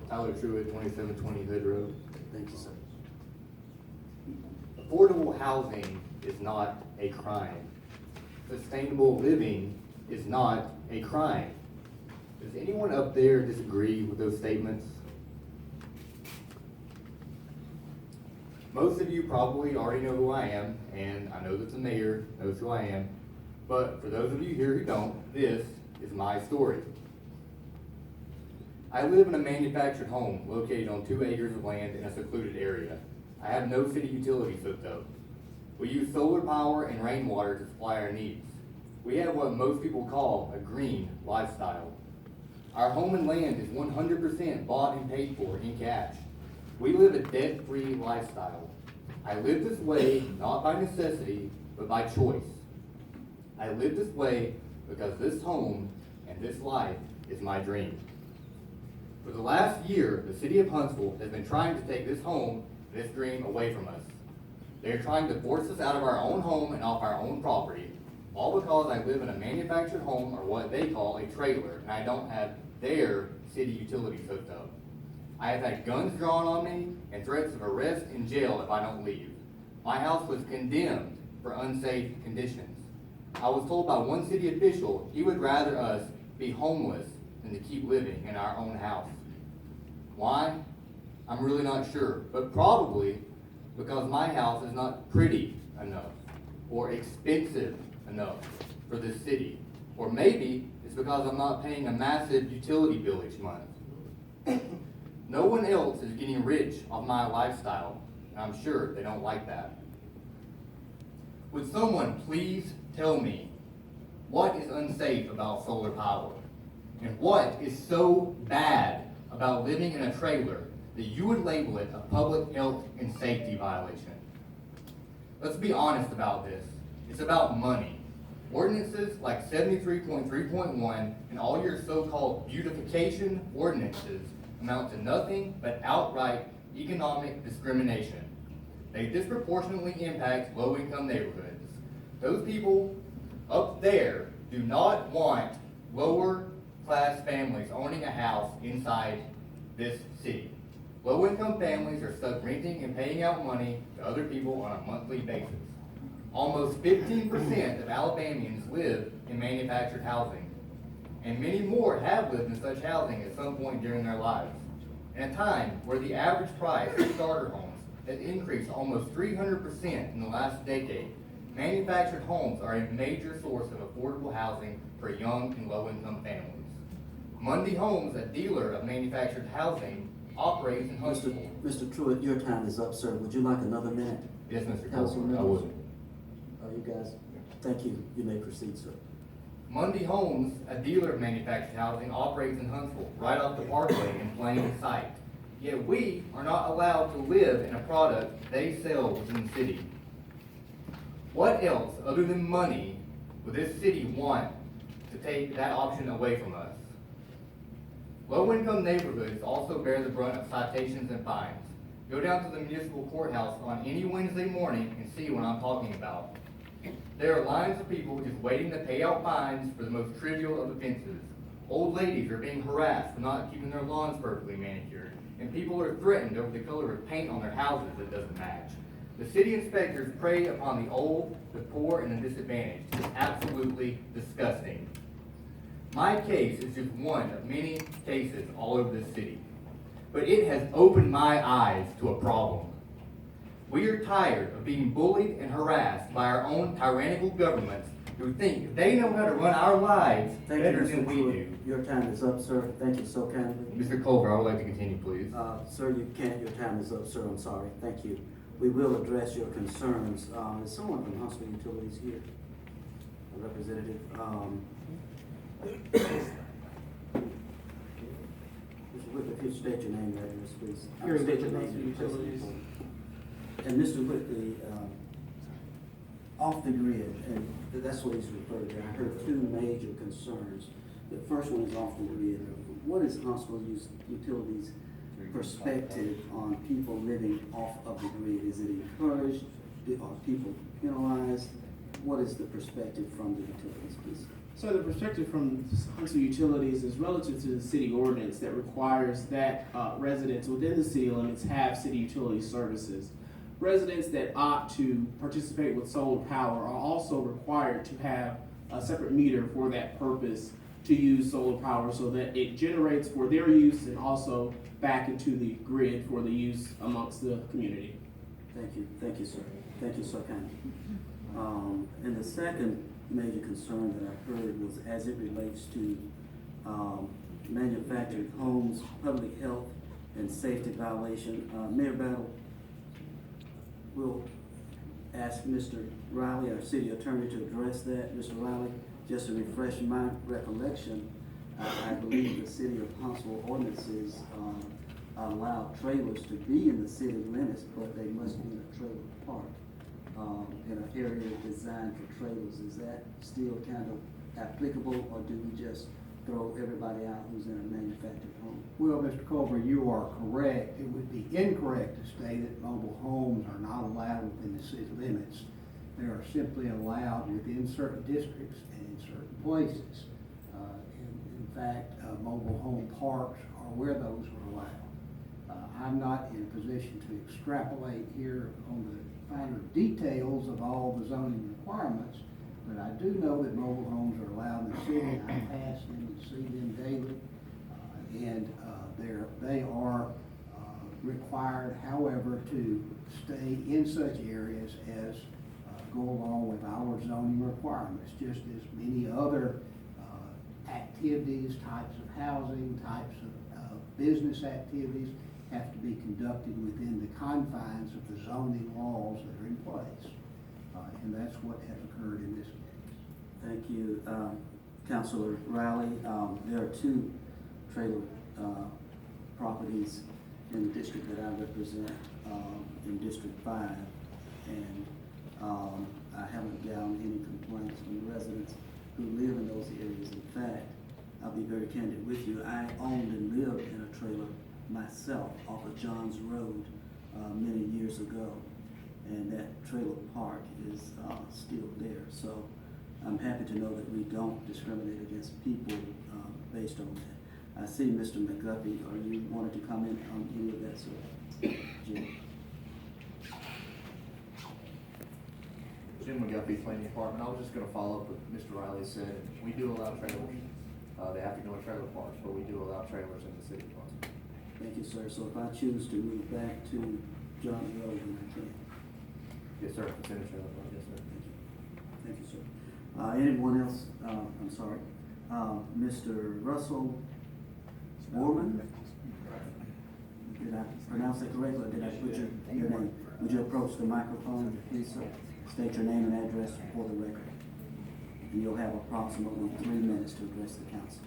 Tyler Truitt, 2720 Hood Road. Thank you, sir. Affordable housing is not a crime. Sustainable living is not a crime. Does anyone up there disagree with those statements? Most of you probably already know who I am, and I know that the mayor knows who I am, but for those of you here who don't, this is my story. I live in a manufactured home located on 2 acres of land in a secluded area. I have no city utilities hooked up. We use solar power and rainwater to supply our needs. We have what most people call a green lifestyle. Our home and land is 100% bought and paid for in cash. We live a debt-free lifestyle. I live this way not by necessity, but by choice. I live this way because this home and this life is my dream. For the last year, the city of Huntsville has been trying to take this home, this dream away from us. They are trying to force us out of our own home and off our own property, all because I live in a manufactured home, or what they call a trailer, and I don't have their city utilities hooked up. I have had guns drawn on me and threats of arrest and jail if I don't leave. My house was condemned for unsafe conditions. I was told by one city official he would rather us be homeless than to keep living in our own house. Why? I'm really not sure, but probably because my house is not pretty enough or expensive enough for this city. Or maybe it's because I'm not paying a massive utility bill each month. No one else is getting rich off my lifestyle, and I'm sure they don't like that. Would someone please tell me what is unsafe about solar power? And what is so bad about living in a trailer that you would label it a public health and safety violation? Let's be honest about this. It's about money. Ordinances like 73.3.1 and all your so-called beautification ordinances amount to nothing but outright economic discrimination. They disproportionately impact low-income neighborhoods. Those people up there do not want lower-class families owning a house inside this city. Low-income families are stuck renting and paying out money to other people on a monthly basis. Almost 15% of Alabamians live in manufactured housing, and many more have lived in such housing at some point during their lives. In a time where the average price of starter homes has increased almost 300% in the last decade, manufactured homes are a major source of affordable housing for young and low-income families. Mundy Homes, a dealer of manufactured housing, operates in Huntsville. Mr. Truitt, your time is up, sir. Would you like another minute? Yes, Mr. Councilman, Copeland, I would. You guys, thank you. You may proceed, sir. Mundy Homes, a dealer of manufactured housing, operates in Huntsville, right off the parkway in plain sight. Yet we are not allowed to live in a product they sell within the city. What else, other than money, would this city want to take that option away from us? Low-income neighborhoods also bear the brunt of citations and fines. Go down to the municipal courthouse on any Wednesday morning and see what I'm talking about. There are lines of people just waiting to pay out fines for the most trivial of offenses. Old ladies are being harassed for not keeping their lawns perfectly manicured, and people are threatened over the color of paint on their houses that doesn't match. The city inspectors prey upon the old, the poor, and the disadvantaged. It's absolutely disgusting. My case is just one of many cases all over this city, but it has opened my eyes to a problem. We are tired of being bullied and harassed by our own tyrannical governments who think they know how to run our lives better than we do. Your time is up, sir. Thank you so kindly. Mr. Culver, I would like to continue, please. Sir, you can't. Your time is up, sir. I'm sorry. Thank you. We will address your concerns. Is someone from Huntsville Utilities here? A representative? Mr. Whitley, if you state your name and address, please. Here, State your Huntsville name and address. Utilities. And Mr. Whitley, off the grid, and that's what he's referred to. I heard two major concerns. The first one is off the grid. What is Huntsville Utilities' perspective on people living off of the grid? Is it encouraged? Are people penalized? What is the perspective from the utilities, please? So the perspective from Huntsville Utilities is relative to the city ordinance that requires that residents within the city limits have city utility services. Residents that opt to participate with solar power are also required to have a separate meter for that purpose to use solar power so that it generates for their use and also back into the grid for the use amongst the community. Thank you, sir. Thank you so kindly. And the second major concern that I heard was as it relates to manufactured homes, public health and safety violation. Mayor Battle, will ask Mr. Riley, our city attorney, to address that. Mr. Riley, just to refresh my recollection, I believe the city of Huntsville ordinances allow trailers to be in the city limits, but they must be in a trailer park, in an area designed for trailers. Is that still kind of applicable, or do we just throw everybody out who's in a manufactured home? Well, Mr. Culver, you are correct. It would be incorrect to say that mobile homes are not allowed within the city limits. They are simply allowed within certain districts and in certain places. In fact, mobile home parks are where those are allowed. I'm not in a position to extrapolate here on the finer details of all the zoning requirements, but I do know that mobile homes are allowed in the city. I pass them and see them daily, and they are required, however, to stay in such areas as go along with our zoning requirements, just as many other activities, types of housing, types of business activities have to be conducted within the confines of the zoning laws that are in place. And that's what has occurred in this case. Thank you, Councilor Riley. There are two trailer properties in the district that I represent, in District 5, and I haven't gotten any complaints from residents who live in those areas. In fact, I'll be very candid with you, I owned and lived in a trailer myself off of Johns Road many years ago, and that trailer park is still there. So I'm happy to know that we don't discriminate against people based on that. I see Mr. McGuffey, are you wanted to comment on any of that, sir? Jim? Jim McGuffey, Planning Department. I was just gonna follow up with Mr. Riley said, we do allow trailers. They have to go in trailer parks, but we do allow trailers in the city parks. Thank you, sir. So if I choose to move back to Johns Road, then I can. Yes, sir. It's in a trailer park. Yes, sir. Thank you, sir. Anyone else? I'm sorry. Mr. Russell Borman? Did I pronounce that correctly, or did I butcher your name? Would you approach the microphone, please, sir? State your name and address for the record. And you'll have approximately 3 minutes to address the council.